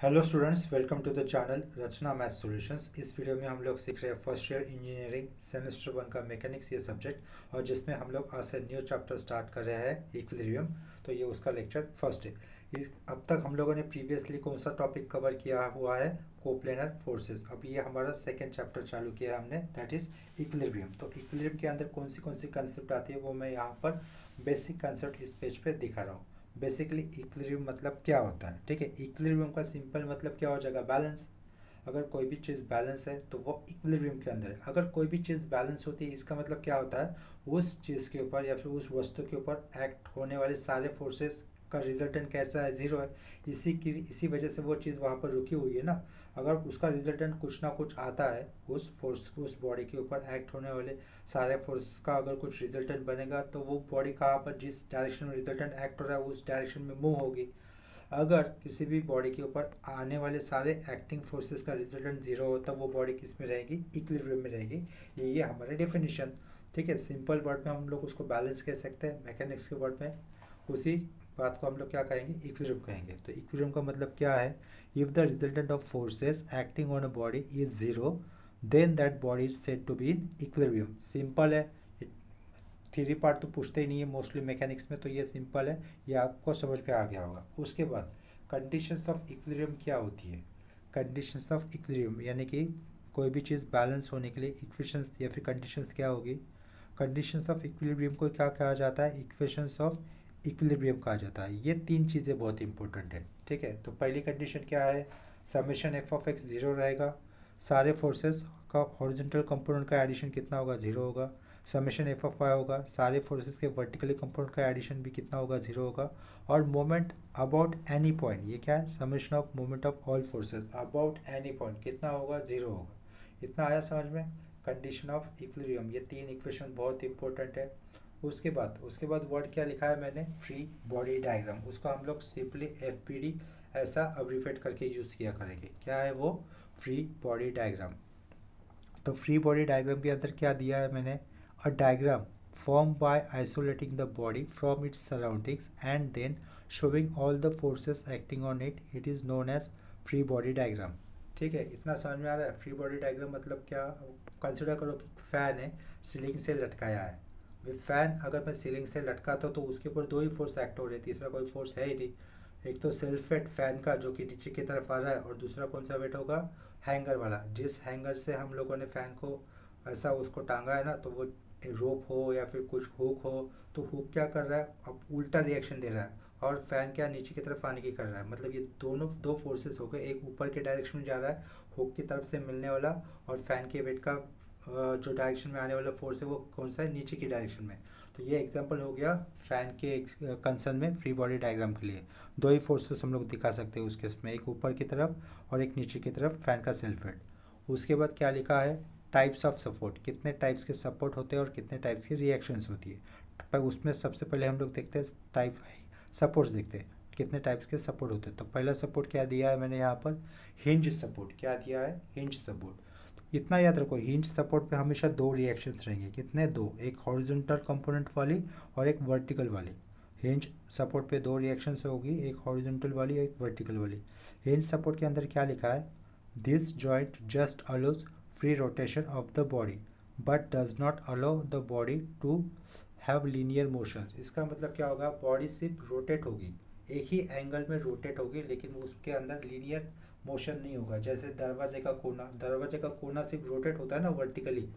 Hello students, welcome to the channel Rachna math solutions. इस video में हम लोग सीख रहे हैं फर्स्ट ईयर इंजीनियरिंग सेमेस्टर 1 का मैकेनिक्स ये सब्जेक्ट, और जिसमें हम लोग आज से न्यू चैप्टर स्टार्ट कर रहे हैं इक्विलिब्रियम। तो ये उसका लेक्चर फर्स्ट है। अब तक हम लोगों ने प्रीवियसली कौन सा टॉपिक कवर किया हुआ है? Coplanar forces. अब ये हमारा सेकेंड चैप्टर चालू किया है हमने, दैट इज इक्विलिब्रियम। तो इक्विलिब्रियम के अंदर कौन सी कंसेप्ट आती है वो मैं यहाँ पर बेसिक कंसेप्ट इस पेज पे दिखा रहा हूँ। बेसिकली इक्विलिब्रियम मतलब क्या होता है, ठीक है। इक्विलिब्रियम का सिंपल मतलब क्या हो जाएगा? बैलेंस। अगर कोई भी चीज़ बैलेंस है तो वो इक्विलिब्रियम के अंदर है। अगर कोई भी चीज़ बैलेंस होती है, इसका मतलब क्या होता है? उस चीज़ के ऊपर या फिर उस वस्तु के ऊपर एक्ट होने वाले सारे फोर्सेस का रिजल्टेंट कैसा है? ज़ीरो है। इसी वजह से वो चीज़ वहाँ पर रुकी हुई है ना। अगर उसका रिजल्टेंट कुछ ना कुछ आता है, उस बॉडी के ऊपर एक्ट होने वाले सारे फोर्स का अगर कुछ रिजल्टेंट बनेगा, तो वो बॉडी कहाँ पर जिस डायरेक्शन में रिजल्टेंट एक्ट हो रहा है उस डायरेक्शन में मूव होगी। अगर किसी भी बॉडी के ऊपर आने वाले सारे एक्टिंग फोर्सेस का रिजल्टेंट जीरो हो, तब वो बॉडी किस में रहेगी? इक्विलिब्रियम में रहेगी। ये हमारे डेफिनेशन, ठीक है। सिंपल वर्ड में हम लोग उसको बैलेंस कह सकते हैं, मैकेनिक्स के वर्ड में उसी बात को हम लोग क्या कहेंगे? इक्विलिब्रियम कहेंगे। तो इक्विलिब्रियम का मतलब क्या है? If the resultant of forces acting on a body is zero, then that body is said to be in equilibrium. Simple है। थ्योरी पार्ट तो पूछते ही नहीं है मोस्टली मैकेनिक्स में, तो ये सिंपल है, ये आपको समझ में आ गया होगा। उसके बाद कंडीशंस ऑफ इक्विलिब्रियम क्या होती है? कंडीशंस ऑफ इक्विलिब्रियम यानी कि कोई भी चीज़ बैलेंस होने के लिए इक्वेशंस या फिर कंडीशंस क्या होगी? कंडीशंस ऑफ इक्विलिब्रियम को क्या कहा जाता है? इक्वेशंस ऑफ इक्विलिब्रियम कहा जाता है। ये तीन चीज़ें बहुत इंपॉर्टेंट है, ठीक है। तो पहली कंडीशन क्या है? Summation F of x zero रहेगा। सारे फोर्सेस का हॉरिजॉन्टल कंपोनेंट का एडिशन कितना होगा? जीरो होगा। समेशन एफ ऑफ वाई होगा। सारे फोर्सेस के वर्टिकली कंपोनेंट का एडिशन भी कितना होगा? जीरो होगा। और मोमेंट अबाउट एनी पॉइंट, ये क्या है? Summation of moment of all forces about any point कितना होगा? जीरो होगा। इतना आया समझ में? कंडीशन ऑफ इक्विलिब्रियम, ये तीन इक्वेशन बहुत इंपॉर्टेंट है। उसके बाद वर्ड क्या लिखा है मैंने? Free body diagram. उसको हम लोग सिंपली एफ ऐसा अब्रीविएट करके यूज़ किया करेंगे। क्या है वो? Free body diagram. तो फ्री बॉडी डायग्राम के अंदर क्या दिया है मैंने? A diagram formed by isolating the body from its surroundings and then showing all the forces acting on it, it is known as free body diagram। ठीक है, इतना समझ में आ रहा है? फ्री बॉडी डायग्राम मतलब क्या? कंसिडर करो कि फैन है, सीलिंग से लटकाया है। फैन अगर मैं सीलिंग से लटकाता तो उसके ऊपर दो ही फोर्स एक्ट हो रहे, तीसरा कोई फोर्स है ही नहीं। एक तो सेल्फ वेट फैन का जो कि नीचे की तरफ आ रहा है, और दूसरा कौन सा वेट होगा? हैंगर वाला। जिस हैंगर से हम लोगों ने फैन को ऐसा उसको टांगा है ना, तो वो रोप हो या फिर कुछ हुक हो, तो हुक क्या कर रहा है? अब उल्टा रिएक्शन दे रहा है, और फैन क्या नीचे की तरफ आने की कर रहा है। मतलब ये दोनों दो फोर्सेस हो गए, एक ऊपर के डायरेक्शन में जा रहा है हुक की तरफ से मिलने वाला, और फैन के वेट का जो डायरेक्शन में आने वाला फोर्स है वो कौन सा है? नीचे की डायरेक्शन में। तो ये एग्जांपल हो गया फैन के कंसर्न में फ्री बॉडी डायग्राम के लिए। दो ही फोर्सेस हम लोग दिखा सकते हैं उस केस में, एक ऊपर की तरफ और एक नीचे की तरफ फैन का सेल्फ वेट। उसके बाद क्या लिखा है? टाइप्स ऑफ सपोर्ट, कितने टाइप्स के सपोर्ट होते हैं और कितने टाइप्स की रिएक्शंस होती है। पर उसमें सबसे पहले हम लोग देखते हैं टाइप सपोर्ट्स, देखते हैं कितने टाइप्स के सपोर्ट होते हैं। तो पहला सपोर्ट क्या दिया है मैंने यहाँ पर? Hinge support. क्या दिया है? Hinge support. तो इतना याद रखो, हिंज सपोर्ट पे हमेशा दो रिएक्शंस रहेंगे। कितने? दो, एक हॉरिजॉन्टल कंपोनेंट वाली और एक वर्टिकल वाली। हिंज सपोर्ट पे दो रिएक्शंस होगी, एक हॉरिजॉन्टल वाली एक वर्टिकल वाली। हिंज सपोर्ट के अंदर क्या लिखा है? This joint just allows free rotation of the body but does not allow the body to have linear motions। इसका मतलब क्या होगा? बॉडी सिर्फ रोटेट होगी, एक ही एंगल में रोटेट होगी, लेकिन उसके अंदर लीनियर मोशन नहीं होगा। जैसे दरवाजे का कोना सिर्फ रोटेट होता है ना वर्टिकली,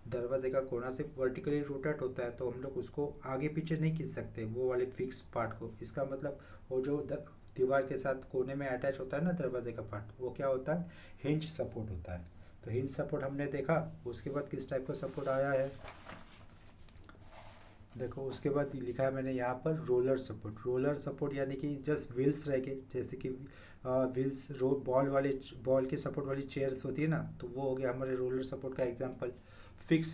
दरवाजे का कोना सिर्फ वर्टिकली रोटेट होता है, तो हम लोग उसको आगे पीछे नहीं खींच सकते वो वाले फिक्स पार्ट को। इसका मतलब वो जो दीवार के साथ कोने में अटैच होता है ना दरवाजे का पार्ट, वो क्या होता है? हिंज सपोर्ट होता है। तो हिंज सपोर्ट हमने देखा। उसके बाद किस टाइप का सपोर्ट आया है? देखो, उसके बाद लिखा है मैंने यहाँ पर रोलर सपोर्ट। रोलर सपोर्ट यानी कि जस्ट व्हील्स रह गए, जैसे कि व्हील्स बॉल की सपोर्ट वाली चेयर्स होती है ना, तो वो हो गया हमारे रोलर सपोर्ट का एग्जांपल। फिक्स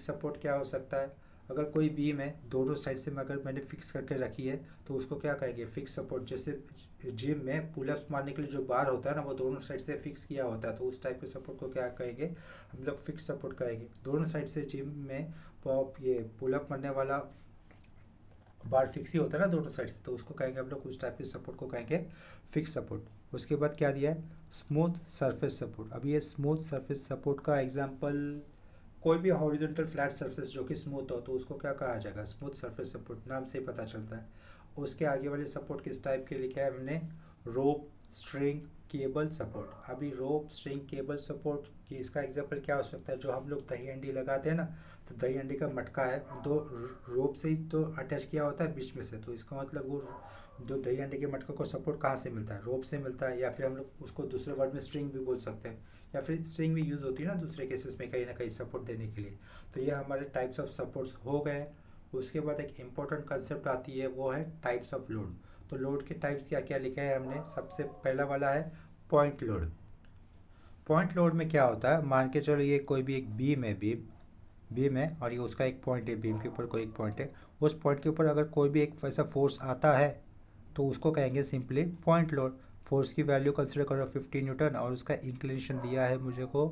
सपोर्ट क्या हो सकता है? अगर कोई बीम है, दोनों साइड से अगर मैंने फिक्स करके रखी है, तो उसको क्या कहेंगे? Fix support. जैसे जिम में पुलअप्स मारने के लिए जो बार होता है ना, वो दोनों साइड से फिक्स किया होता है, तो उस टाइप के सपोर्ट को क्या कहेंगे? हम लोग फिक्स सपोर्ट कहेंगे। दोनों साइड से जिम में ये पुलअप करने वाला बार फिक्स ही होता है ना दोनों साइड से, तो उसको कहेंगे हम लोग, उस टाइप के सपोर्ट को कहेंगे फिक्स सपोर्ट। उसके बाद क्या दिया है, स्मूथ सरफेस सपोर्ट। अब ये स्मूथ सरफेस सपोर्ट का एग्जांपल, कोई भी हॉरिजॉन्टल फ्लैट सरफेस जो कि स्मूथ हो तो उसको क्या कहा जाएगा, स्मूथ सरफेस सपोर्ट, नाम से ही पता चलता है। उसके आगे वाले सपोर्ट किस टाइप के लिखा है हमने, रोप स्ट्रिंग केबल सपोर्ट। अभी रोप स्ट्रिंग केबल सपोर्ट की इसका एग्जांपल क्या हो सकता है, जो हम लोग दही अंडी लगाते हैं ना, तो दही अंडी का मटका है, दो रोप से ही तो अटैच किया होता है बीच में से, तो इसका मतलब वो दो दही अंडे के मटके को सपोर्ट कहाँ से मिलता है, रोप से मिलता है, या फिर हम लोग उसको दूसरे वर्ड में स्ट्रिंग भी बोल सकते हैं, या फिर स्ट्रिंग भी यूज़ होती है ना दूसरे केसेस में कहीं ना कहीं सपोर्ट देने के लिए। तो ये हमारे टाइप्स ऑफ सपोर्ट्स हो गए। उसके बाद एक इम्पॉर्टेंट कंसेप्ट आती है, वो है टाइप्स ऑफ लोड। तो लोड के टाइप्स क्या क्या लिखे हैं हमने, सबसे पहला वाला है पॉइंट लोड। पॉइंट लोड में क्या होता है, मान के चलो ये कोई भी एक बीम है, बीम है और ये उसका एक पॉइंट है, बीम के ऊपर कोई एक पॉइंट है, उस पॉइंट के ऊपर अगर कोई भी एक ऐसा फोर्स आता है तो उसको कहेंगे सिंपली पॉइंट लोड। फोर्स की वैल्यू कंसिडर करो 50 न्यूटन और उसका इंक्लिनेशन दिया है मुझे को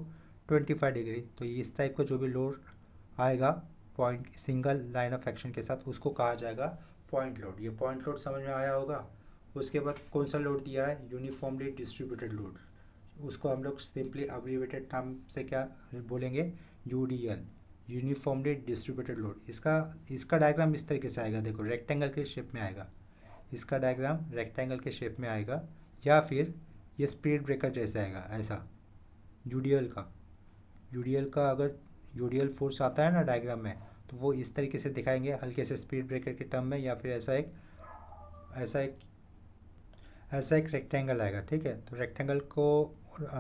25 डिग्री। तो इस टाइप का जो भी लोड आएगा point single line of action के साथ, उसको कहा जाएगा पॉइंट लोड। ये पॉइंट लोड समझ में आया होगा। उसके बाद कौन सा लोड दिया है, यूनिफॉर्मली डिस्ट्रीब्यूटेड लोड। उसको हम लोग सिंपली अब्रीवेटेड नाम से क्या बोलेंगे, यूडीएल, यूनिफॉर्मली डिस्ट्रीब्यूटेड लोड। इसका डायग्राम इस तरीके से आएगा, देखो रेक्टेंगल के शेप में आएगा, इसका डायग्राम रेक्टेंगल के शेप में आएगा, या फिर ये स्पीड ब्रेकर जैसे आएगा ऐसा। यूडीएल का अगर यूडीएल फोर्स आता है ना डायग्राम में, तो वो इस तरीके से दिखाएंगे हल्के से स्पीड ब्रेकर के टर्म में, या फिर ऐसा एक ऐसा एक रेक्टेंगल आएगा। ठीक है, तो रेक्टेंगल को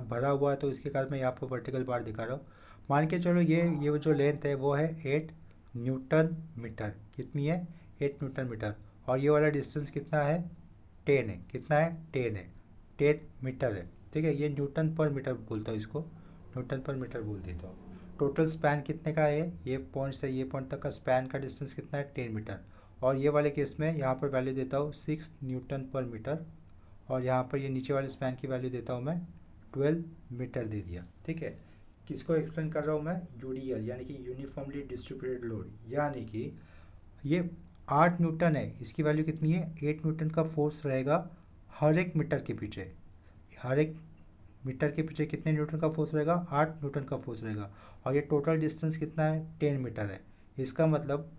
भरा हुआ है तो इसके कारण मैं यहाँ पर वर्टिकल बार दिखा रहा हूँ। मान के चलो ये जो लेंथ है वो है 8 न्यूटन मीटर। कितनी है, 8 न्यूटन मीटर। और ये वाला डिस्टेंस कितना है, 10 है। कितना है, 10 है, 10 मीटर है। ठीक है, ये न्यूटन पर मीटर बोलता हूँ इसको, न्यूटन पर मीटर बोल देता हूँ। टोटल स्पैन कितने का है, ये पॉइंट से ये पॉइंट तक का स्पैन का डिस्टेंस कितना है, 10 मीटर। और ये वाले केस में यहाँ पर वैल्यू देता हूँ 6 न्यूटन पर मीटर, और यहाँ पर ये नीचे वाले स्पैन की वैल्यू देता हूँ मैं 12 मीटर दे दिया। ठीक है, किसको एक्सप्लेन कर रहा हूँ मैं, यूडीएल यानी कि यूनिफॉर्मली डिस्ट्रीब्यूटेड लोड। यानी कि ये 8 न्यूटन है, इसकी वैल्यू कितनी है, 8 न्यूटन का फोर्स रहेगा हर एक मीटर के पीछे। हर एक मीटर के पीछे कितने न्यूटन का फोर्स रहेगा, 8 न्यूटन का फोर्स रहेगा। और ये टोटल डिस्टेंस कितना है, 10 मीटर है। इसका मतलब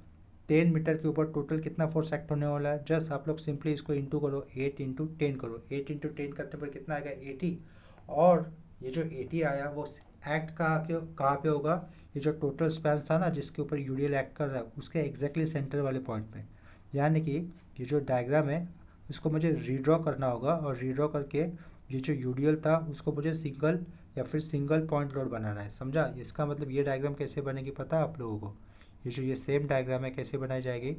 10 मीटर के ऊपर टोटल कितना फोर्स एक्ट होने वाला है, जस्ट आप लोग सिंपली इसको इंटू करो, 8 इंटू 10 करो। 8 इंटू 10 करने पर कितना आएगा, 80। और ये जो 80 आया वो एक्ट कहाँ पे होगा, ये जो टोटल स्पैन था ना जिसके ऊपर यूडीएल एक्ट कर रहा है उसके एग्जैक्टली सेंटर वाले पॉइंट पे। यानी कि ये जो डायग्राम है इसको मुझे रीड्रॉ करना होगा, और रीड्रॉ करके ये जो यूडीएल था उसको मुझे सिंगल या फिर सिंगल पॉइंट लोड बनाना है। समझा, इसका मतलब ये डायग्राम कैसे बनेगी पता है आप लोगों को, ये सेम डायग्राम है कैसे बनाई जाएगी।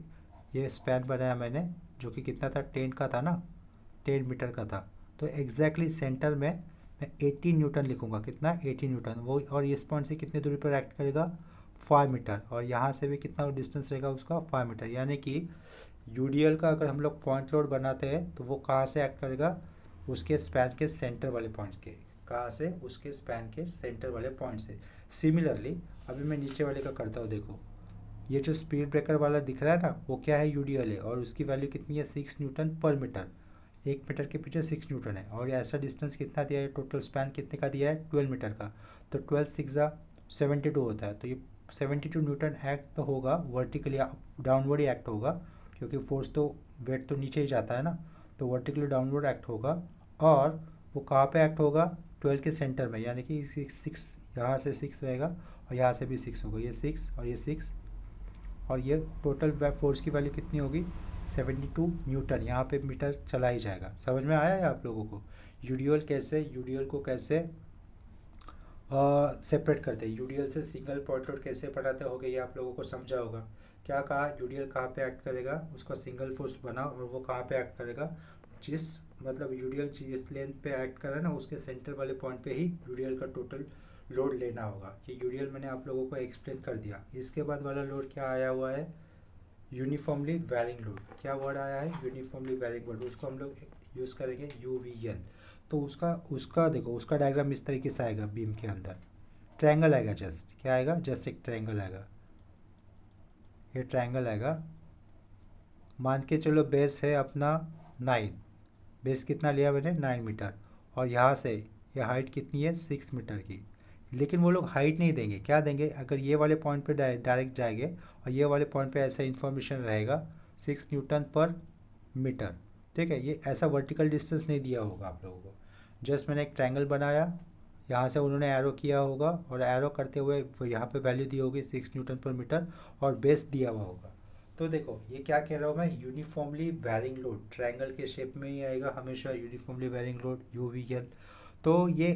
ये स्पैन बनाया मैंने जो कि कितना था, 10 का था ना, 10 मीटर का था। तो एग्जैक्टली सेंटर में मैं 80 न्यूटन लिखूंगा। कितना, 80 न्यूटन वो, और इस पॉइंट से कितनी दूरी पर एक्ट करेगा, 5 मीटर। और यहाँ से भी कितना डिस्टेंस रहेगा उसका, 5 मीटर। यानी कि यूडीएल का अगर हम लोग पॉइंट लोड बनाते हैं तो वो कहाँ से एक्ट करेगा, उसके स्पैन के सेंटर वाले पॉइंट के, कहाँ से, उसके स्पैन के सेंटर वाले पॉइंट से। सिमिलरली अभी मैं नीचे वाले का करता हूँ, देखो ये जो स्पीड ब्रेकर वाला दिख रहा है ना वो क्या है, यूडीएल है, और उसकी वैल्यू कितनी है, 6 न्यूटन पर मीटर। 1 मीटर के पीछे 6 न्यूटन है। और ऐसा डिस्टेंस कितना दिया है, टोटल स्पैन कितने का दिया है, 12 मीटर का। तो 12 6 72 होता है। तो ये 72 न्यूटन एक्ट तो होगा वर्टिकली, डाउनवर्ड ही एक्ट होगा, क्योंकि फोर्स तो वेट तो नीचे ही जाता है ना, तो वर्टिकली डाउनवर्ड एक्ट होगा। और वो कहाँ पे एक्ट होगा, 12 के सेंटर में। यानी कि 6 यहाँ से 6 रहेगा और यहाँ से भी 6 होगा, ये 6 और ये 6, और ये टोटल फोर्स की वैल्यू कितनी होगी, 72 न्यूटन। यहाँ पे मीटर चला ही जाएगा। समझ में आया है आप लोगों को, यूडीएल को कैसे सेपरेट करते हैं, यूडीएल से सिंगल पॉइंट लोड कैसे बनाते होगे, ये आप लोगों को समझा होगा। क्या कहा, यूडीएल कहाँ पे एक्ट करेगा, उसका सिंगल फोर्स बनाओ, और वो कहाँ पे एक्ट करेगा, जिस मतलब यूडीएल जिस लेंथ पे एक्ट कर रहा है ना उसके सेंटर वाले पॉइंट पे ही यूडीएल का टोटल लोड लेना होगा। ये यूडीएल मैंने आप लोगों को एक्सप्लेन कर दिया। इसके बाद वाला लोड क्या आया हुआ है, यूनिफॉर्मली वैरिंग लोड। क्या वर्ड आया है, यूनिफॉर्मली वैरिंग लोड, उसको हम लोग यूज़ करेंगे यूवीएल। तो उसका उसका देखो उसका डायग्राम इस तरीके से आएगा, बीम के अंदर ट्रायंगल आएगा, जस्ट क्या आएगा, जस्ट एक ट्रायंगल आएगा, ये ट्रायंगल आएगा। मान के चलो बेस है अपना 9, बेस कितना लिया मैंने, 9 मीटर, और यहाँ से ये हाइट कितनी है 6 मीटर की। लेकिन वो लोग हाइट नहीं देंगे, क्या देंगे, अगर ये वाले पॉइंट पे डायरेक्ट जाएंगे और ये वाले पॉइंट पे ऐसा इन्फॉर्मेशन रहेगा 6 न्यूटन पर मीटर। ठीक है, ये ऐसा वर्टिकल डिस्टेंस नहीं दिया होगा आप लोगों को। जस्ट मैंने एक ट्रायंगल बनाया, यहाँ से उन्होंने एरो किया होगा और एरो करते हुए यहाँ पे वैल्यू दी होगी 6 न्यूटन पर मीटर और बेस दिया हुआ होगा। तो देखो ये क्या कह रहा हूँ मैं, यूनिफॉर्मली वेरिंग लोड ट्रायंगल के शेप में ही आएगा हमेशा, यूनिफॉर्मली वेरिंग लोड यूवीएल। तो ये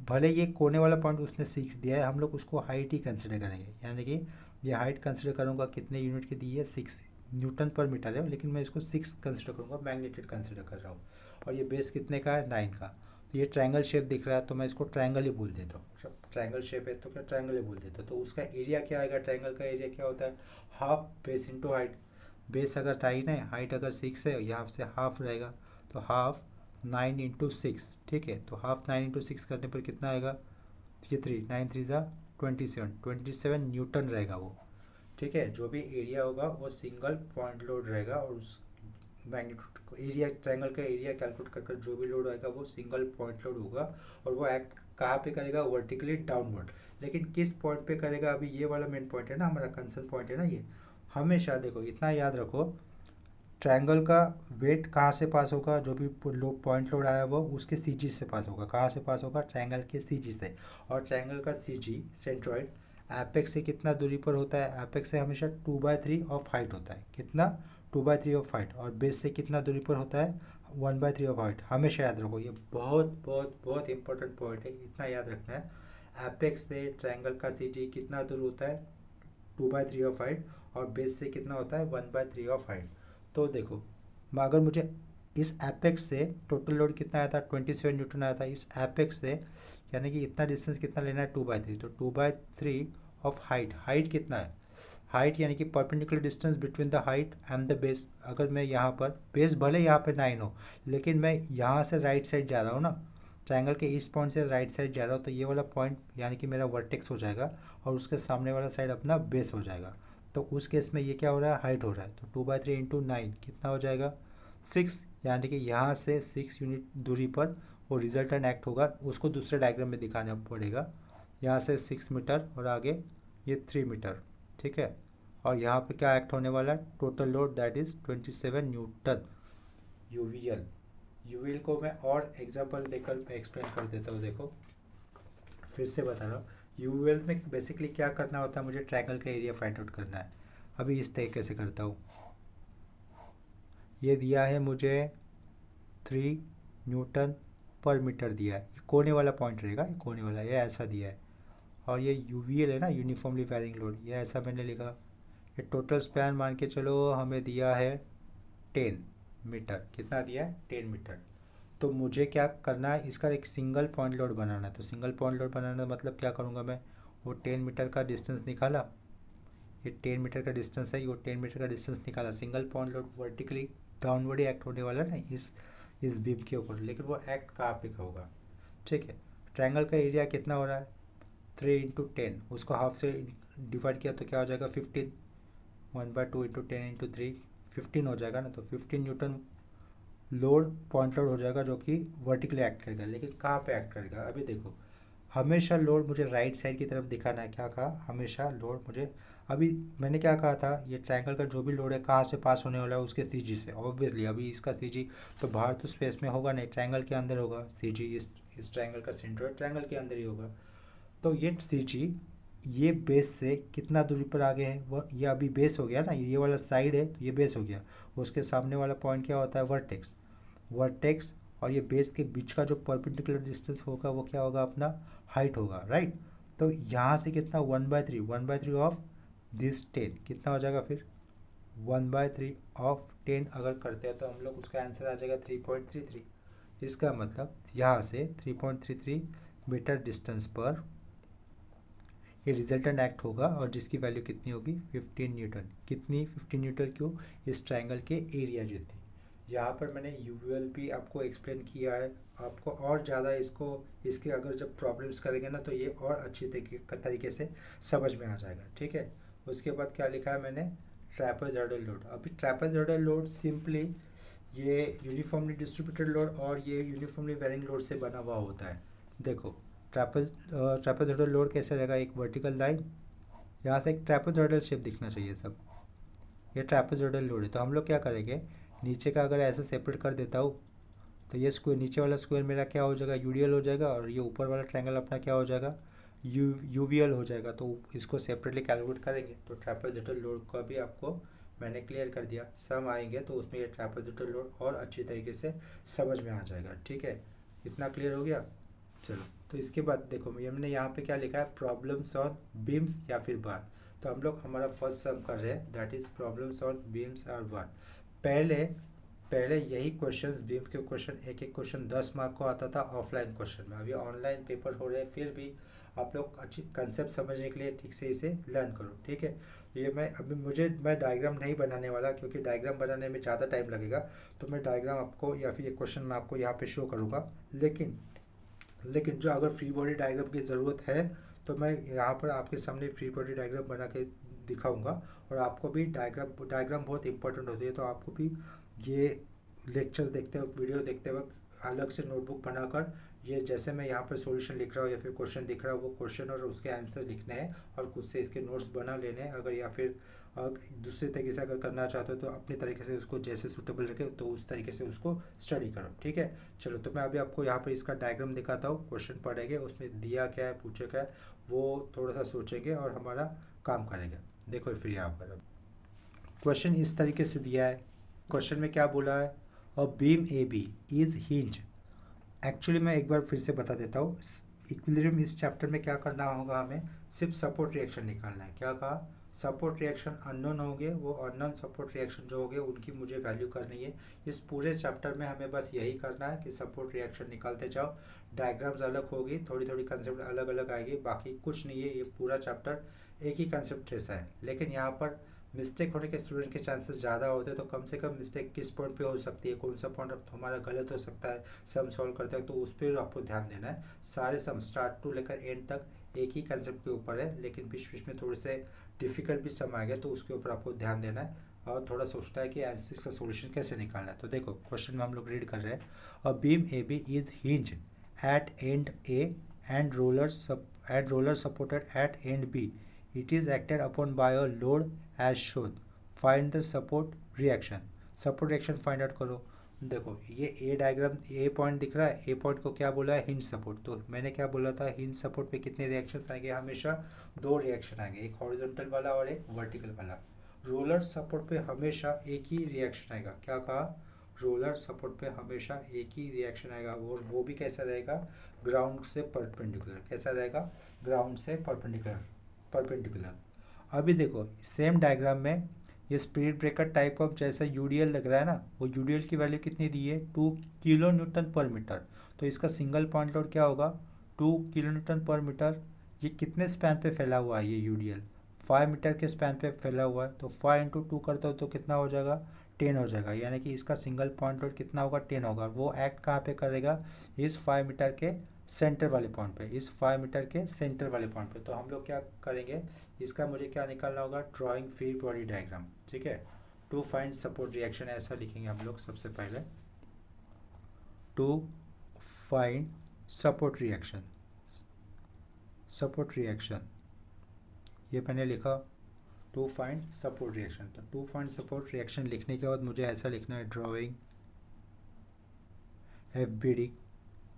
भले ये कोने वाला पॉइंट उसने 6 दिया है, हम लोग उसको हाइट ही कंसिडर करेंगे, यानी कि ये हाइट कंसिडर करूँगा कितने यूनिट की दी है 6 न्यूटन पर मीटर है, लेकिन मैं इसको 6 कंसिडर करूँगा, मैग्नीट्यूड कंसिडर कर रहा हूँ। और ये बेस कितने का है 9 का। तो ये ट्रायंगल शेप दिख रहा है तो मैं इसको ट्रायंगल ही बोल देता हूँ, ट्रायंगल शेप है तो क्या ट्रायंगल ही बोल देता हूँ। तो उसका एरिया क्या आएगा, ट्रायंगल का एरिया क्या होता है, half base into height. Base अगर 9 है, हाइट अगर 6 है, यहाँ से हाफ रहेगा, तो हाफ 9 इंटू 6। ठीक है, तो हाफ 9 इंटू 6 करने पर कितना आएगा, ये 3 9 3 जा 27 न्यूटन रहेगा वो। ठीक है, जो भी एरिया होगा वो सिंगल पॉइंट लोड रहेगा और उस मैग्नीट्यूड एरिया ट्रायंगल का एरिया कैलकुलेट कर जो भी लोड आएगा वो सिंगल पॉइंट लोड होगा। और वो एक्ट कहाँ पे करेगा, वर्टिकली डाउनवर्ड। लेकिन किस पॉइंट पे करेगा, अभी ये वाला मेन पॉइंट है ना, हमारा कंसर्न पॉइंट है ना ये। हमेशा देखो इतना याद रखो, ट्रायंगल का वेट कहाँ से पास होगा, जो भी पॉइंट लोड आया वो उसके सी से पास होगा। कहाँ से पास होगा, ट्रायंगल के सी से। और ट्रायंगल का सी सेंट्रॉइड एपेक्स से कितना दूरी पर होता है, एपेक्स से हमेशा 2/3 ऑफ हाइट होता है। कितना, 2/3 ऑफ हाइट। और बेस से कितना दूरी पर होता है, 1/3 ऑफ हाइट। हमेशा याद रखो, ये बहुत बहुत बहुत इंपॉर्टेंट पॉइंट है, इतना याद रखना है। एपेक्स से ट्रायंगल का सी कितना दूर होता है, 2/3 ऑफ हाइट। और बेस से कितना होता है, 1/3 ऑफ हाइट। तो देखो, अगर मुझे इस एपेक्स से टोटल लोड कितना आया था, 27 न्यूटन आया था इस एपेक्स से, यानी कि इतना डिस्टेंस कितना लेना है, 2/3। तो 2/3 ऑफ हाइट, हाइट कितना है, हाइट यानी कि perpendicular distance between the height and the base. अगर मैं यहाँ पर बेस भले यहाँ पे 9 हो, लेकिन मैं यहाँ से राइट साइड जा रहा हूँ ना, ट्रायंगल के ईस्ट पॉइंट से राइट साइड जा रहा हूँ, तो ये वाला पॉइंट यानी कि मेरा वर्टेक्स हो जाएगा और उसके सामने वाला साइड अपना बेस हो जाएगा। तो उस केस में ये क्या हो रहा है, हाइट हो रहा है। तो 2/3 इंटू 9 कितना हो जाएगा, 6। यानी कि यहाँ से 6 यूनिट दूरी पर वो रिजल्टेंट एक्ट होगा, उसको दूसरे डायग्राम में दिखाना पड़ेगा। यहाँ से 6 मीटर और आगे ये 3 मीटर। ठीक है, और यहाँ पे क्या एक्ट होने वाला है, total load that is 27 Newton UVL. UVL को मैं और एग्जांपल देकर एक्सप्लेन कर देता हूँ। देखो फिर से बता रहा हूँ, यूएल में बेसिकली क्या करना होता है, मुझे ट्रायंगल का एरिया फाइंड आउट करना है। अभी इस तरीके से करता हूँ, ये दिया है मुझे 3 न्यूटन पर मीटर दिया है, ये कोने वाला पॉइंट रहेगा, ये कोने वाला, ये ऐसा दिया है। और ये यूवीएल है ना, यूनिफॉर्मली वेरिंग लोड, ये ऐसा मैंने लिखा। ये टोटल स्पैन मान के चलो हमें दिया है 10 मीटर। कितना दिया है, 10 मीटर। तो मुझे क्या करना है, इसका एक सिंगल पॉइंट लोड बनाना है। तो सिंगल पॉइंट लोड बनाना मतलब क्या करूँगा मैं, वो 10 मीटर का डिस्टेंस निकाला, ये 10 मीटर का डिस्टेंस है, वो 10 मीटर का डिस्टेंस निकाला। Single point load vertically downward ही एक्ट होने वाला है ना इस बीम के ऊपर, लेकिन वो एक्ट कहाँ पे होगा। ठीक है, ट्रायंगल का एरिया कितना हो रहा है, 3 इंटू 10, उसको हाफ से डिवाइड किया तो क्या हो जाएगा 15, 1/2 इंटू 10 इंटू 3 15 हो जाएगा ना। तो 15 न्यूटन लोड पॉइंट लोड हो जाएगा, जो कि वर्टिकली एक्ट करेगा। लेकिन कहाँ पे एक्ट करेगा, अभी देखो, हमेशा लोड मुझे राइट साइड की तरफ दिखाना है। क्या कहा, हमेशा लोड मुझे, अभी मैंने क्या कहा था, ये ट्रायंगल का जो भी लोड है कहाँ से पास होने वाला है, उसके सी से। ऑब्वियसली अभी इसका सी तो बाहर तो स्पेस में होगा नहीं, ट्रायंगल के अंदर होगा। सी इस ट्रायंगल का सेंटर ट्रायंगल के अंदर ही होगा। तो ये सी ये बेस से कितना दूरी पर आगे है, वो ये अभी बेस हो गया ना, ये वाला साइड है तो ये बेस हो गया। उसके सामने वाला पॉइंट क्या होता है, वर्टेक्स। वर्टेक्स और ये बेस के बीच का जो परपेंडिकुलर डिस्टेंस होगा वो क्या होगा, अपना हाइट होगा, राइट। तो यहाँ से कितना, 1/3 ऑफ दिस 10 कितना हो जाएगा फिर, 1/3 ऑफ 10 अगर करते हैं तो हम लोग उसका आंसर आ जाएगा 3.33। इसका मतलब यहाँ से 3.33 मीटर डिस्टेंस पर ये रिजल्टेंट एक्ट होगा, और जिसकी वैल्यू कितनी होगी, 15 न्यूटन। कितनी, 15 न्यूटन क्यों, इस ट्रायंगल के एरिया जितनी। यहाँ पर मैंने यूवीएल भी आपको एक्सप्लेन किया है। आपको और ज़्यादा इसके अगर जब प्रॉब्लम्स करेंगे ना तो ये और अच्छी तरीके से समझ में आ जाएगा। ठीक है, उसके बाद क्या लिखा है मैंने, ट्रैपेजॉइडल लोड। अभी ट्रैपेजॉइडल लोड सिंपली ये यूनिफॉर्मली डिस्ट्रीब्यूटेड लोड और ये यूनिफॉर्मली वेरिंग लोड से बना हुआ होता है। देखो ट्रापेजॉइडल लोड कैसे रहेगा, एक वर्टिकल लाइन, यहाँ से एक ट्रापेजॉइडल शेप दिखना चाहिए सब, ये ट्रापेजॉइडल लोड है। तो हम लोग क्या करेंगे, नीचे का अगर ऐसे सेपरेट कर देता हूँ तो ये स्क्वायर, नीचे वाला स्क्वायर मेरा क्या हो जाएगा, यूडीएल हो जाएगा, और ये ऊपर वाला ट्रायंगल अपना क्या हो जाएगा, यूवीएल हो जाएगा। तो इसको सेपरेटली कैलकुलेट करेंगे तो ट्रापेजॉइडल लोड का भी आपको मैंने क्लियर कर दिया। सम आएंगे तो उसमें ये ट्रापेजॉइडल लोड और अच्छी तरीके से समझ में आ जाएगा। ठीक है, इतना क्लियर हो गया। चलो, तो इसके बाद देखो हमने यहाँ पे क्या लिखा है, प्रॉब्लम्स ऑन बीम्स या फिर बार। तो हम लोग हमारा फर्स्ट सम कर रहे हैं, that is problems on beams और बार। पहले पहले यही क्वेश्चंस, बीम के क्वेश्चन, एक एक क्वेश्चन 10 मार्क को आता था ऑफलाइन क्वेश्चन में। अभी ऑनलाइन पेपर हो रहे हैं, फिर भी आप लोग अच्छी कंसेप्ट समझने के लिए ठीक से इसे लर्न करो। ठीक है, ये मैं डायग्राम नहीं बनाने वाला, क्योंकि डायग्राम बनाने में ज़्यादा टाइम लगेगा। तो मैं डायग्राम आपको या फिर ये क्वेश्चन मैं आपको यहाँ पे शो करूँगा। लेकिन जो अगर फ्री बॉडी डायग्राम की ज़रूरत है तो मैं यहाँ पर आपके सामने फ्री बॉडी डायग्राम बना के दिखाऊंगा। और आपको भी डायग्राम बहुत इंपॉर्टेंट होती है, तो आपको भी ये लेक्चर देखते वक्त, वीडियो देखते वक्त अलग से नोटबुक बनाकर, ये जैसे मैं यहाँ पर सॉल्यूशन लिख रहा हूँ या फिर क्वेश्चन दिख रहा है, वो क्वेश्चन और उसके आंसर लिखने हैं और खुद से इसके नोट्स बना लेने हैं। अगर या फिर दूसरे तरीके से अगर करना चाहते हो तो अपने तरीके से उसको जैसे सूटेबल रखे तो उस तरीके से उसको स्टडी करो। ठीक है, चलो, तो मैं अभी आपको यहाँ पर इसका डायग्राम दिखाता हूँ। क्वेश्चन पढ़ेंगे, उसमें दिया क्या है, पूछे क्या है, वो थोड़ा सा सोचेंगे और हमारा काम करेंगे। देखो फिर यहाँ पर क्वेश्चन इस तरीके से दिया है। क्वेश्चन में क्या बोला है, a beam A B is hinge. Actually मैं एक बार फिर से बता देता हूँ, इक्विलिब्रियम इस चैप्टर में क्या करना होगा, हमें सिर्फ सपोर्ट रिएक्शन निकालना है। क्या कहा, सपोर्ट रिएक्शन अननोन होंगे, वो अननोन सपोर्ट रिएक्शन जो होंगे उनकी मुझे वैल्यू करनी है। इस पूरे चैप्टर में हमें बस यही करना है कि सपोर्ट रिएक्शन निकालते जाओ। डायग्राम्स अलग होगी, थोड़ी थोड़ी कंसेप्ट अलग अलग आएगी, बाकी कुछ नहीं है। ये पूरा चैप्टर एक ही कंसेप्ट जैसा है, लेकिन यहाँ पर मिस्टेक होने के स्टूडेंट के चांसेस ज़्यादा होते हैं। तो कम से कम मिस्टेक किस पॉइंट पे हो सकती है, कौन सा पॉइंट हमारा गलत हो सकता है सम सॉल्व करते हैं, तो उस पर आपको ध्यान देना है। सारे सम स्टार्ट टू लेकर एंड तक एक ही कंसेप्ट के ऊपर है, लेकिन बीच बीच में थोड़े से डिफिकल्ट भी सम आ गया तो उसके ऊपर आपको ध्यान देना है और थोड़ा सोचना है कि आंसर का सोल्यूशन कैसे निकालना है। तो देखो क्वेश्चन में हम लोग रीड कर रहे हैं, a beam A B is hinge at end A and roller supported at end B. It is acted upon by a load as shown. Find the support reaction. Support reaction find out करो। देखो ये ए diagram, ए point दिख रहा है, ए point को क्या बोला है, हिंज सपोर्ट। तो मैंने क्या बोला था, हिंज सपोर्ट पे कितने रिएक्शंस आएंगे, हमेशा दो रिएक्शन आएंगे, एक हॉरिजॉन्टल वाला और एक वर्टिकल वाला। रोलर सपोर्ट पे हमेशा एक ही रिएक्शन आएगा। क्या कहा, रोलर सपोर्ट पे हमेशा एक ही रिएक्शन आएगा, और वो भी कैसा रहेगा, ग्राउंड से परपेंडिकुलर। कैसा रहेगा, ग्राउंड से परपेंडिकुलर। अभी देखो सेम डायग्राम में ये स्पीड ब्रेकर टाइप ऑफ जैसा यूडीएल लग रहा है ना, वो यूडीएल की वैल्यू कितनी दी है, 2 किलो न्यूटन पर मीटर। तो इसका सिंगल पॉइंट लोड क्या होगा, 2 किलो न्यूटन पर मीटर। ये कितने स्पैन पे फैला हुआ है, ये यूडीएल 5 मीटर के स्पैन पे फैला हुआ है। तो 5 इंटू 2 करते हो तो कितना हो जाएगा, 10 हो जाएगा। यानी कि इसका सिंगल पॉइंट लोड कितना होगा, 10 होगा। वो एक्ट कहाँ पे करेगा, इस 5 मीटर के सेंटर वाले पॉइंट पे, इस 5 मीटर के सेंटर वाले पॉइंट पे। तो हम लोग क्या करेंगे, इसका मुझे क्या निकालना होगा, ड्राइंग फ्री बॉडी डायग्राम। ठीक है, टू फाइंड सपोर्ट रिएक्शन ऐसा लिखेंगे हम लोग सबसे पहले, to find support reaction. Support reaction ये मैंने लिखा, टू फाइंड सपोर्ट रिएक्शन। तो टू फाइंड सपोर्ट रिएक्शन लिखने के बाद मुझे ऐसा लिखना है, ड्राइंग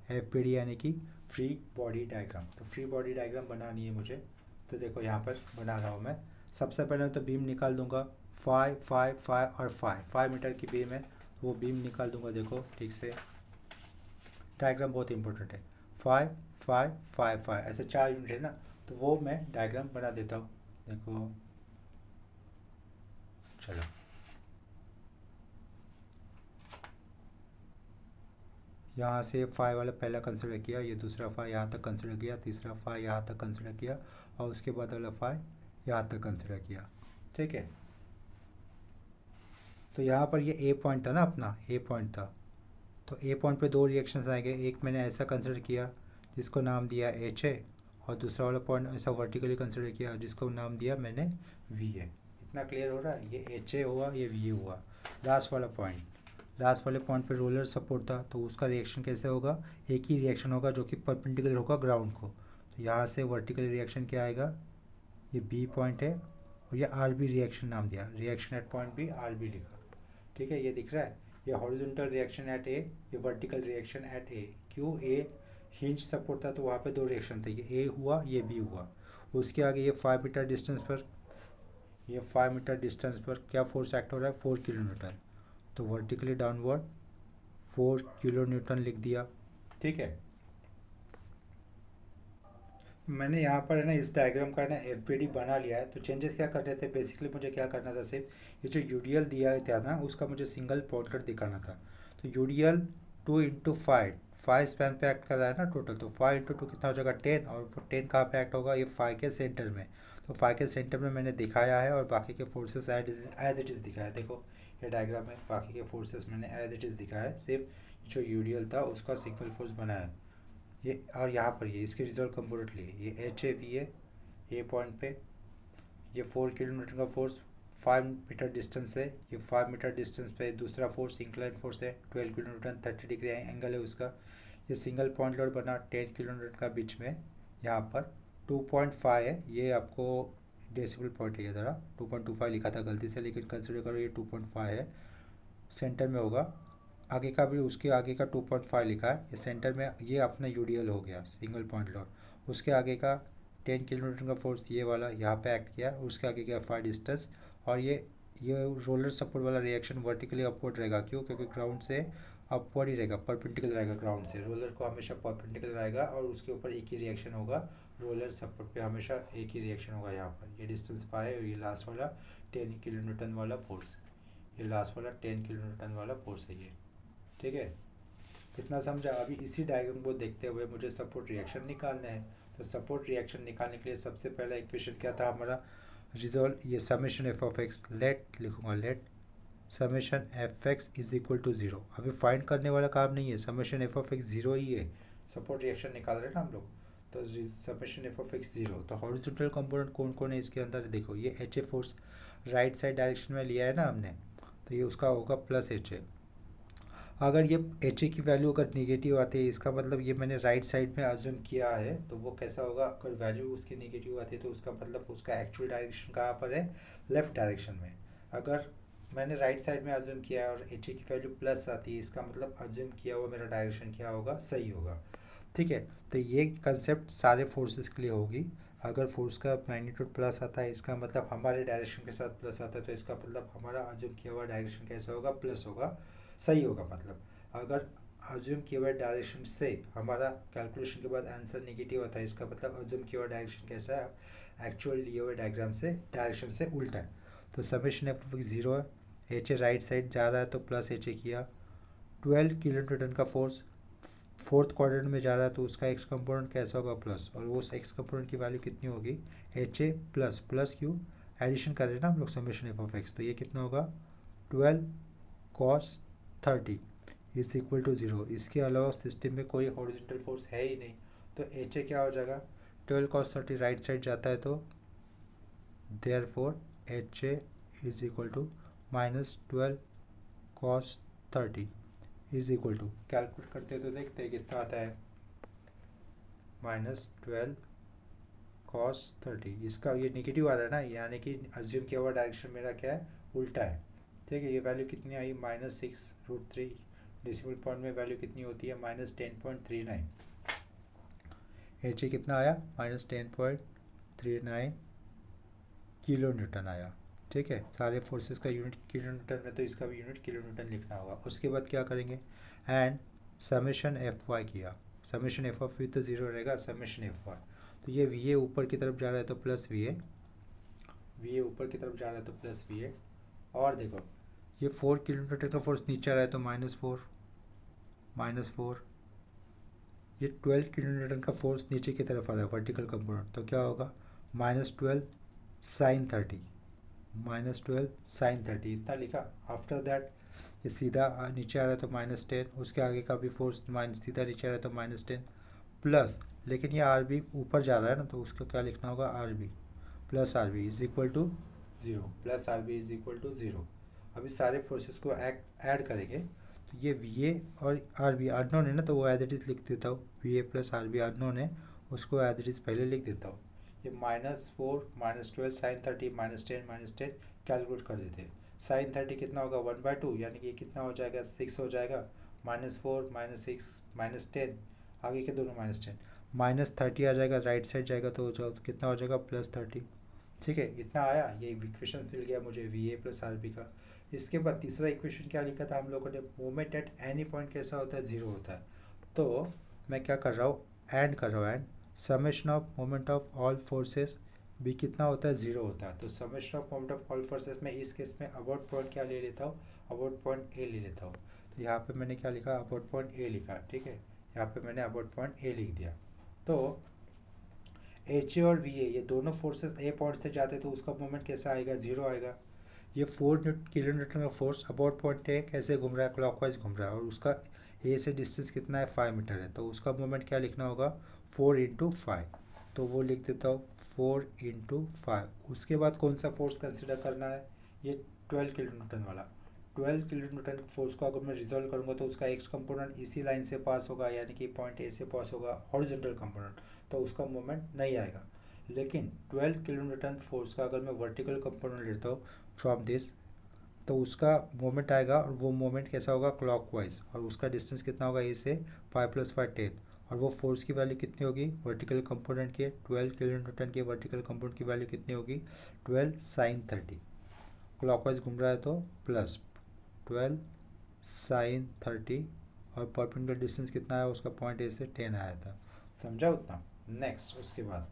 एफबीडी यानी कि फ्री बॉडी डायग्राम। तो फ्री बॉडी डायग्राम बनानी है मुझे। तो देखो यहाँ पर बना रहा हूँ मैं। सबसे पहले तो बीम निकाल दूंगा, 5 5 5 और 5 मीटर की बीम है, वो बीम निकाल दूंगा। देखो ठीक से, डायग्राम बहुत इंपॉर्टेंट है। 5 5 5 5 ऐसे 4 यूनिट है ना, तो वो मैं डायग्राम बना देता हूँ। देखो चलो, यहाँ से 5 वाला पहला कंसिडर किया, ये दूसरा 5 यहाँ तक कंसिडर किया, तीसरा 5 यहाँ तक कंसिडर किया, और उसके बाद वाला 5 यहाँ तक कंसिडर किया। ठीक है, तो यहाँ पर ये ए पॉइंट था ना, अपना ए पॉइंट था। तो ए पॉइंट पे दो रिएक्शंस आएंगे, एक मैंने ऐसा कंसिडर किया जिसको नाम दिया एच ए, और दूसरा वाला पॉइंट ऐसा वर्टिकली कंसिडर किया जिसको नाम दिया मैंने वी ए। इतना क्लियर हो रहा है, ये एच ए हुआ, ये वी ए हुआ। लास्ट लास्ट वाले पॉइंट पे रोलर सपोर्ट था, तो उसका रिएक्शन कैसे होगा, एक ही रिएक्शन होगा जो कि परपेंडिकुलर होगा ग्राउंड को। तो यहाँ से वर्टिकल रिएक्शन क्या आएगा, ये बी पॉइंट है और ये आर बी रिएक्शन नाम दिया, reaction at point B R B लिखा। ठीक है, ये दिख रहा है, ये हॉरिजॉन्टल रिएक्शन एट ए, ये वर्टिकल रिएक्शन एट ए। क्यों, ए हिंज सपोर्ट था तो वहाँ पे दो रिएक्शन थे, ये ए हुआ ये बी हुआ। उसके आगे ये 5 मीटर डिस्टेंस पर, ये 5 मीटर डिस्टेंस पर क्या फोर्स एक्ट हो रहा है, 4 किलो न्यूटन। तो वर्टिकली डाउनवर्ड 4 किलो न्यूटन लिख दिया। ठीक है, मैंने यहाँ पर है ना इस डायग्राम का ना एफबीडी बना लिया है। तो चेंजेस क्या करने थे, बेसिकली मुझे क्या करना था, सिर्फ ये जो यूडीएल दिया था ना उसका मुझे सिंगल पॉइंटर दिखाना था। तो यूडीएल 2 × 5 स्पैन पे एक्ट कर रहा है ना टोटल, तो 5 × 2 कितना हो जाएगा 10, और 10 कहाँ पे एक्ट होगा, ये 5 के सेंटर में। तो 5 के सेंटर में मैंने दिखाया है और बाकी के फोर्सेस एज इट इज़ दिखाया है। देखो ये डायग्राम है, बाकी के फोर्सेस मैंने एज इट इज़ दिखाया है, सिर्फ जो यूडीएल था उसका सिंगल फोर्स बनाया है ये। और यहाँ पर ये इसके रिजल्ट कंपोनेंट लिए, ये H A V A point पे, ये 4 किलो न्यूटन का फोर्स 5 मीटर डिस्टेंस है, ये 5 मीटर डिस्टेंस पे दूसरा फोर्स इंक्लाइन फोर्स है 12 किलो न्यूटन, 30 डिग्री एंगल है उसका। ये सिंगल पॉइंट लोड बना 10 किलो न्यूटन का बीच में, यहाँ पर 2.5 है, ये आपको डेसिबल पॉइंट है, ये ज़रा 2.25 लिखा था गलती से, लेकिन कंसिडर करो ये 2.5 है, सेंटर में होगा। आगे का भी उसके आगे का 2.5 लिखा है, ये सेंटर में, ये अपना यूडीएल हो गया सिंगल पॉइंट लोड। उसके आगे का 10 किलो न्यूटन का फोर्स ये वाला यहाँ पे एक्ट किया, उसके आगे का 5 डिस्टेंस। और ये रोलर सपोर्ट वाला रिएक्शन वर्टिकली अपवर्ड रहेगा, क्यों, क्योंकि ग्राउंड से अपवर्ड ही रहेगा, परपेंडिकुलर रहेगा ग्राउंड से, रोलर को हमेशा परपेंडिकुलर रहेगा और उसके ऊपर एक ही रिएक्शन होगा, रोलर सपोर्ट पे हमेशा एक ही रिएक्शन होगा। यहाँ पर ये डिस्टेंस 5 है और ये लास्ट वाला 10 किलो न्यूटन वाला फोर्स, ये लास्ट वाला 10 किलो न्यूटन वाला फोर्स है ये। ठीक है, कितना समझा। अभी इसी डायग्राम को देखते हुए मुझे सपोर्ट रिएक्शन निकालना है। तो सपोर्ट रिएक्शन निकालने के लिए सबसे पहला इक्वेशन क्या था हमारा, रिजॉल्व, ये summation F of x, let लिखूंगा, let summation f x is equal to 0। अभी फाइंड करने वाला काम नहीं है, समेशन एफ ऑफ एक्स 0 ही है, सपोर्ट रिएक्शन निकाल रहे हैं ना हम लोग। तो समेशन एफ ऑफ एक्स 0। तो हॉरिजॉन्टल कंपोनेंट कौन कौन है इसके अंदर, देखो ये H a force right side direction में लिया है ना हमने, तो ये उसका होगा प्लस एच ए। अगर ये एच ए की वैल्यू अगर निगेटिव आती है, इसका मतलब ये मैंने राइट साइड में अज्यूम किया है, तो वो कैसा होगा, अगर वैल्यू उसकी निगेटिव आती है तो उसका मतलब उसका एक्चुअल डायरेक्शन कहाँ पर है, लेफ्ट डायरेक्शन में। अगर मैंने राइट साइड में अज्यूम किया है और एच ए की वैल्यू प्लस आती है, इसका मतलब अज्यूम किया हुआ मेरा डायरेक्शन क्या होगा, सही होगा। ठीक है, तो ये कंसेप्ट सारे फोर्सेस के लिए होगी। अगर फोर्स का मैग्नीट्यूड प्लस आता है, इसका मतलब हमारे डायरेक्शन के साथ प्लस आता है, तो इसका मतलब हमारा अज्यूम किया हुआ डायरेक्शन कैसा होगा, प्लस होगा, सही होगा। मतलब अगर अज्यूम किए हुए डायरेक्शन से हमारा कैलकुलेशन के बाद आंसर नेगेटिव आता है, इसका मतलब अज्यूम किया हुआ डायरेक्शन कैसा है, एक्चुअल लिए हुए डायग्राम से डायरेक्शन से उल्टा है। तो समेशन एफ 0 है, एच ए राइट साइड जा रहा है तो प्लस एच ए किया, 12 किलो न्यूटन का फोर्स फोर्थ क्वाड्रेंट में जा रहा है तो उसका एक्स कंपोनेंट कैसा होगा, प्लस, और वो एक्स कंपोनेंट की वैल्यू कितनी होगी, H A plus plus Q, addition कर रहे हैं ना हम लोग समेशन एफ ऑफ एक्स, तो ये कितना होगा 12 कॉस 30 इज इक्वल टू 0। इसके अलावा सिस्टम में कोई हॉरिजॉन्टल फोर्स है ही नहीं, तो एच ए क्या हो जाएगा, 12 cos 30 राइट साइड जाता है, तो therefore H A is equal to -12 cos 30 is equal to, calculate करते हैं तो देखते हैं कितना आता है, -12 cos 30, इसका ये नेगेटिव आ रहा है ना, यानी कि अज्यूम किया हुआ डायरेक्शन मेरा क्या है, उल्टा है। ठीक है, ये वैल्यू कितनी आई, -6√3, डेसिमल पॉइंट में वैल्यू कितनी होती है, -10.39। एच ए कितना आया, -10.39 किलो न्यूटन आया। ठीक है, सारे फोर्सेस का यूनिट किलो न्यूटन में, तो इसका भी यूनिट किलो न्यूटन लिखना होगा। उसके बाद क्या करेंगे, एंड समेशन एफ वाई किया, समेशन एफ ऑफ वी तो 0 रहेगा, समेशन एफ वाई, तो ये वी ए ऊपर की तरफ जा रहा है तो प्लस वी ए ऊपर की तरफ जा रहा है तो प्लस वी ए। और देखो ये 4 किलो न्यूटन का फोर्स नीचे आ रहा है तो -4, ये 12 किलो न्यूटन का फोर्स नीचे की तरफ आ रहा है वर्टिकल कंपोनेंट, तो क्या होगा -12 sin 30, -12 sin 30 इतना लिखा। आफ्टर दैट ये सीधा नीचे आ रहा है तो -10, उसके आगे का भी फोर्स सीधा नीचे आ रहा है तो -10 प्लस, लेकिन ये आर बी ऊपर जा रहा है ना, तो उसका क्या लिखना होगा, R B plus R B is equal to 0, plus R B is equal to 0। अभी सारे फोर्सेस को ऐड करेंगे तो ये वी ए और आर बी अननोन है ना, तो वो एज इट इज़ लिख देता हूँ, V A plus R B unknown है, उसको एज इट इज़ पहले लिख देता हूँ। ये -4 -12 साइन 30 -10 कैलकुलेट कर देते हैं। साइन 30 कितना होगा 1/2, यानी कि कितना हो जाएगा 6 हो जाएगा। -4 -6 -10, आगे के दोनों -10, -30 आ जाएगा, राइट साइड जाएगा तो कितना हो जाएगा +30। ठीक है, इतना आया, ये इक्वेशन मिल गया मुझे V A plus R B का। इसके बाद तीसरा इक्वेशन क्या लिखा था हम लोगों ने, मोमेंट एट एनी पॉइंट कैसा होता है, 0 होता है। तो मैं क्या कर रहा हूँ, एंड कर रहा हूँ, and summation of moment of all forces भी कितना होता है, 0 होता है। तो summation of moment of all forces में इस केस में अबाउट पॉइंट क्या ले लेता हूँ, अबाउट पॉइंट ए ले लेता हूँ। तो यहाँ पे मैंने क्या लिखा, अबाउट पॉइंट ए लिखा, ठीक है, यहाँ पे मैंने अबाउट पॉइंट ए लिख दिया। तो एच ए और वी ए ये दोनों फोर्सेस ए पॉइंट से जाते तो उसका मोमेंट कैसा आएगा, 0 आएगा। ये 4 किलो न्यूटन का फोर्स अबाउट पॉइंट ए कैसे घूम रहा है, क्लॉकवाइज घूम रहा है, और उसका ए से डिस्टेंस कितना है, 5 मीटर है। तो उसका मोमेंट क्या लिखना होगा, 4 × 5, तो वो लिख देता हूँ 4 × 5। उसके बाद कौन सा फोर्स कंसिडर करना है, ये 12 किलो न्यूटन वाला। 12 किलो न्यूटन फोर्स को अगर मैं रिजॉल्व करूँगा तो उसका एक्स कंपोनेंट इसी लाइन से पास होगा, यानी कि पॉइंट ए से पास होगा, हॉरिजॉन्टल कंपोनेंट, तो उसका मोमेंट नहीं आएगा। लेकिन 12 किलो न्यूटन फोर्स का अगर मैं वर्टिकल कंपोनेंट लेता हूँ फ्रॉम दिस, तो उसका मोमेंट आएगा, और वो मोमेंट कैसा होगा, क्लॉकवाइज, और उसका डिस्टेंस कितना होगा ए से, 5 + 5 10, और वो फोर्स की वैल्यू कितनी होगी, वर्टिकल कंपोनेंट के 12 किलो न्यूटन के वर्टिकल कंपोनेंट की वैल्यू कितनी होगी, 12 sin 30, क्लॉकवाइज घूम रहा है तो +12 sin 30, और परपेंडिकुलर डिस्टेंस कितना है उसका, पॉइंट ए से 10 आया था, समझा उतना। नेक्स्ट उसके बाद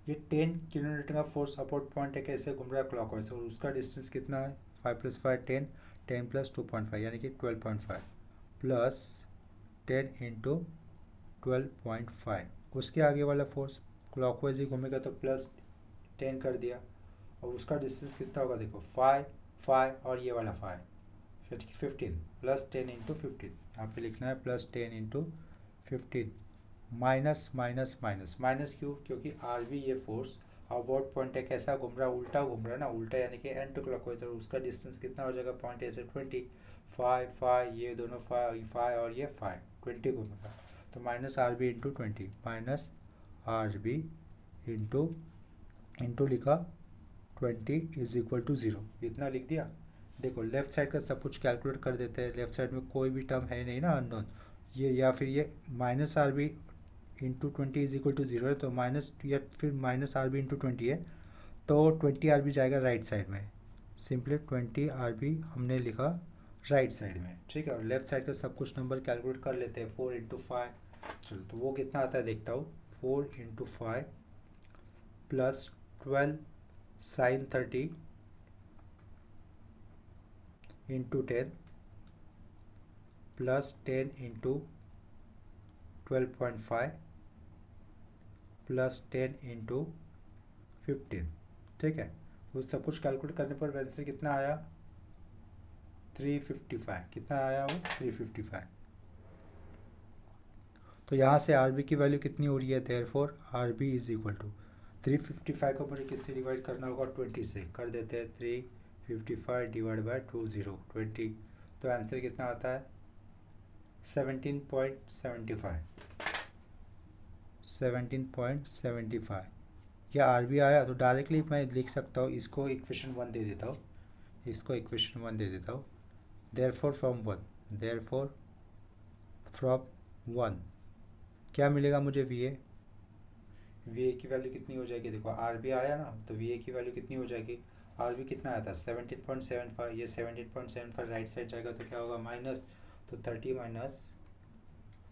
ये 10 किलो न्यूटन का फोर्स अबाउट पॉइंट है, कैसे घूम रहा है, क्लॉकवाइज, और उसका डिस्टेंस कितना है, 5 + 5 10, 10 + 2.5 यानी कि 12.5 प्लस 10 × 12.5। उसके आगे वाला फोर्स क्लॉकवाइज ही घूमेगा तो +10 कर दिया, और उसका डिस्टेंस कितना होगा, देखो 5 5 और ये वाला 5, फिर 15 +10 × 15, यहाँ पे लिखना है +10 × 15, माइनस माइनस माइनस माइनस क्यों, क्योंकि आर बी ये फोर्स अबाउट पॉइंट है, कैसा घूम रहा है, उल्टा घूम रहा है ना, उल्टा यानी कि एंटी क्लॉकवाइज, और उसका डिस्टेंस कितना हो जाएगा, पॉइंट ए से 20, 5 5 ये दोनों 5 और ये 5 20 घूमेगा, तो minus R B into 20, minus R B into लिखा 20 = 0, इतना लिख दिया। देखो लेफ्ट साइड का सब कुछ कैलकुलेट कर देते हैं, लेफ्ट साइड में कोई भी टर्म है नहीं ना अननोन, ये या फिर ये माइनस आर बी इंटू 20 = 0 है, तो माइनस या फिर माइनस आर बी इंटू 20 है, तो 20 आर बी जाएगा राइट साइड में, सिंपली 20 आर बी हमने लिखा राइट साइड में, ठीक है। और लेफ्ट साइड का सब कुछ नंबर कैलकुलेट कर लेते हैं, 4 × 5, चलो तो वो कितना आता है देखता हूँ, 4 × 5 plus 12 sin 30 into 10 plus 10 × 12.5 plus 10 × 15, ठीक है। वो सब कुछ कैलकुलेट करने पर आंसर कितना आया, 355, कितना आया वो 355। तो यहाँ से आर बी की वैल्यू कितनी हो रही है, देयरफॉर आर बी = 355 को मुझे किससे डिवाइड करना होगा, 20 से, कर देते हैं 355 / 20, तो आंसर कितना आता है 17.75। या आर बी आया तो डायरेक्टली मैं लिख सकता हूँ, इसको इक्वेशन 1 दे देता हूँ, देयरफॉर फ्रॉम 1 क्या मिलेगा मुझे, वी ए की वैल्यू कितनी हो जाएगी, देखो आर बी आया ना, तो वी ए की वैल्यू कितनी हो जाएगी, आर बी कितना आया था 17.75, ये 17.75 राइट साइड जाएगा तो क्या होगा माइनस, तो 30 माइनस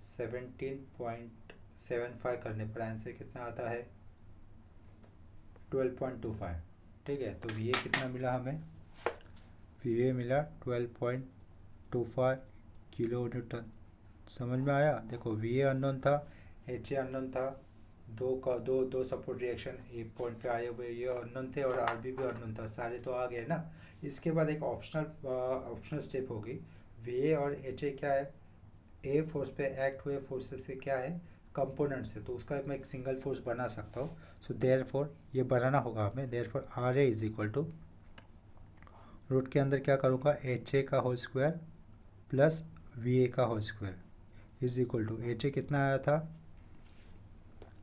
17.75 करने पर आंसर कितना आता है 12.25, ठीक है। तो वी ए कितना मिला हमें, वी ए मिला 12.25 किलो न्यूटन, समझ में आया। देखो वी ए अननोन था, एच ए अननोन था, दो सपोर्ट रिएक्शन एक पॉइंट पे आए हुए ये अननोन थे, और आर बी भी अननोन था, सारे तो आ गए ना। इसके बाद एक ऑप्शनल स्टेप होगी, वी ए और एच ए क्या है, ए फोर्स पे एक्ट हुए फोर्सेस से क्या है, कंपोनेंट्स है, तो उसका मैं एक सिंगल फोर्स बना सकता हूँ। सो देयरफॉर ये बनाना होगा हमें, देयरफॉर आर ए = रूट के अंदर क्या करूँगा, एच ए का whole square plus V A का whole square is equal to H A कितना आया था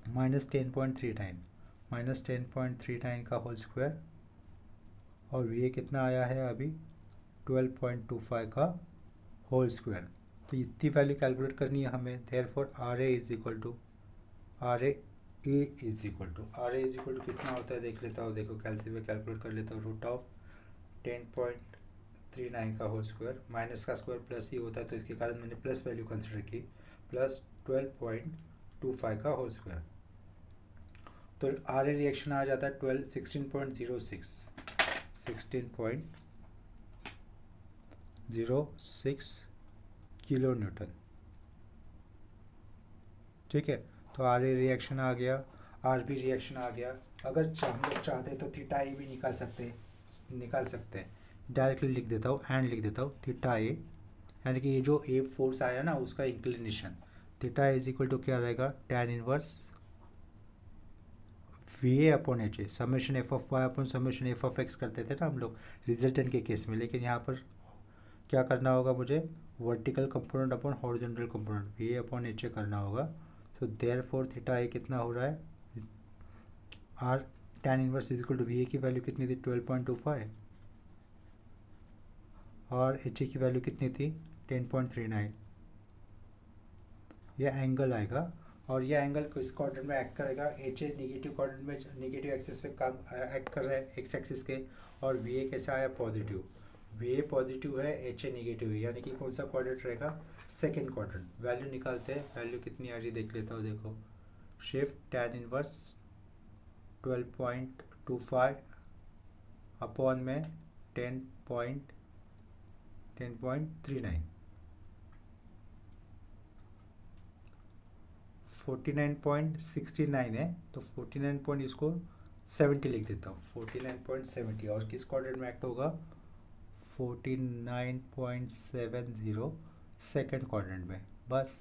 -10.39 का होल स्क्वायर और वी ए कितना आया है अभी 12.25 का होल स्क्वायर। तो इतनी वैल्यू कैलकुलेट करनी है हमें। Therefore R A is equal to कितना होता है देख लेता हूँ। देखो कैलसी में कैलकुलेट कर लेता हूँ। √10.39 का होल स्क्वायर माइनस का स्क्वायर प्लस ही होता है तो इसके कारण मैंने प्लस वैल्यू कंसिडर की प्लस 12.25 का होल स्क्वायर। तो आर ए रिएक्शन आ जाता है 16.06 किलो न्यूटन। ठीक है, तो आर ए रिएक्शन आ गया, आर बी रिएक्शन आ गया। अगर हम लोग चाहते तो थीटा ए भी निकाल सकते हैं। डायरेक्टली लिख देता हूँ एंड लिख देता हूँ थीटा ए, यानी कि ये जो ए फोर्स आया ना उसका inclination theta is equal to क्या रहेगा tan inverse V A upon H A summation F of Y upon summation F of X करते थे ना हम लोग रिजल्टेंट के केस में। लेकिन यहाँ पर क्या करना होगा मुझे vertical component upon horizontal component we A upon H ए करना होगा। तो देयरफॉर थीटा ए कितना हो रहा है R tan inverse is equal to V A की वैल्यू कितनी थी 12.25 और एच ए की वैल्यू कितनी थी 10.39। यह एंगल आएगा और यह एंगल किस क्वाड्रेंट में एक्ट करेगा एच ए निगेटिव क्वाड्रेंट में निगेटिव एक्सिस पे काम एक्ट कर रहा है एक्स एक्सिस के। और वी ए कैसा आया पॉजिटिव, वी ए पॉजिटिव है एच ए निगेटिव है, यानी कि कौन सा क्वाड्रेंट रहेगा सेकेंड क्वाड्रेंट। वैल्यू निकालते हैं, वैल्यू कितनी आ रही देख लेता हूँ। देखो शिफ्ट tan इनवर्स 12.25 अपॉन में 10.39 49.69 है तो 49 इसको 70 लिख देता हूँ 49.70 और किस क्वाड्रेंट में एक्ट होगा 49.70 सेकेंड क्वाड्रेंट में। बस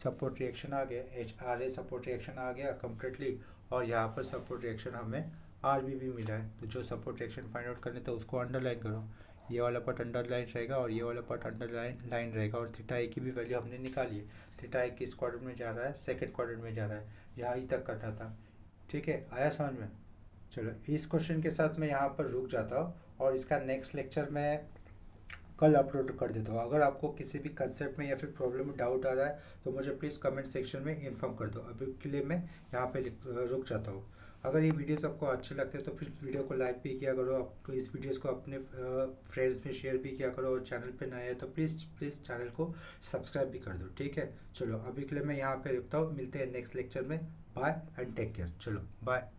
सपोर्ट रिएक्शन आ गया, H R A support reaction आ गया कम्प्लीटली और यहाँ पर सपोर्ट रिएक्शन हमें आर बी भी मिला है। तो जो सपोर्ट रिएक्शन फाइंड आउट करने तो उसको अंडरलाइन करो, ये वाला पार्ट अंडरलाइन रहेगा और ये वाला पार्ट अंडरलाइन रहेगा। और थीटा ए की भी वैल्यू हमने निकाली है, थीटा ए किस क्वाड्रेंट में जा रहा है सेकंड क्वाड्रेंट में जा रहा है, यहाँ ही तक करना था। ठीक है, आया समझ में। चलो इस क्वेश्चन के साथ मैं यहाँ पर रुक जाता हूँ और इसका नेक्स्ट लेक्चर मैं कल अपलोड कर देता हूँ। अगर आपको किसी भी कंसेप्ट में या फिर प्रॉब्लम में डाउट आ रहा है तो मुझे प्लीज़ कमेंट सेक्शन में इन्फॉर्म कर दो। अभी के लिए मैं यहाँ पे रुक जाता हूँ। अगर ये वीडियोस आपको अच्छे लगते हैं तो फिर वीडियो को लाइक भी किया करो, आपको इस वीडियोस को अपने फ्रेंड्स में शेयर भी किया करो और चैनल पे नए हैं तो प्लीज़ चैनल को सब्सक्राइब भी कर दो। ठीक है, चलो अभी के लिए मैं यहाँ पे रुकता हूँ, मिलते हैं नेक्स्ट लेक्चर में। Bye and take care. चलो बाय।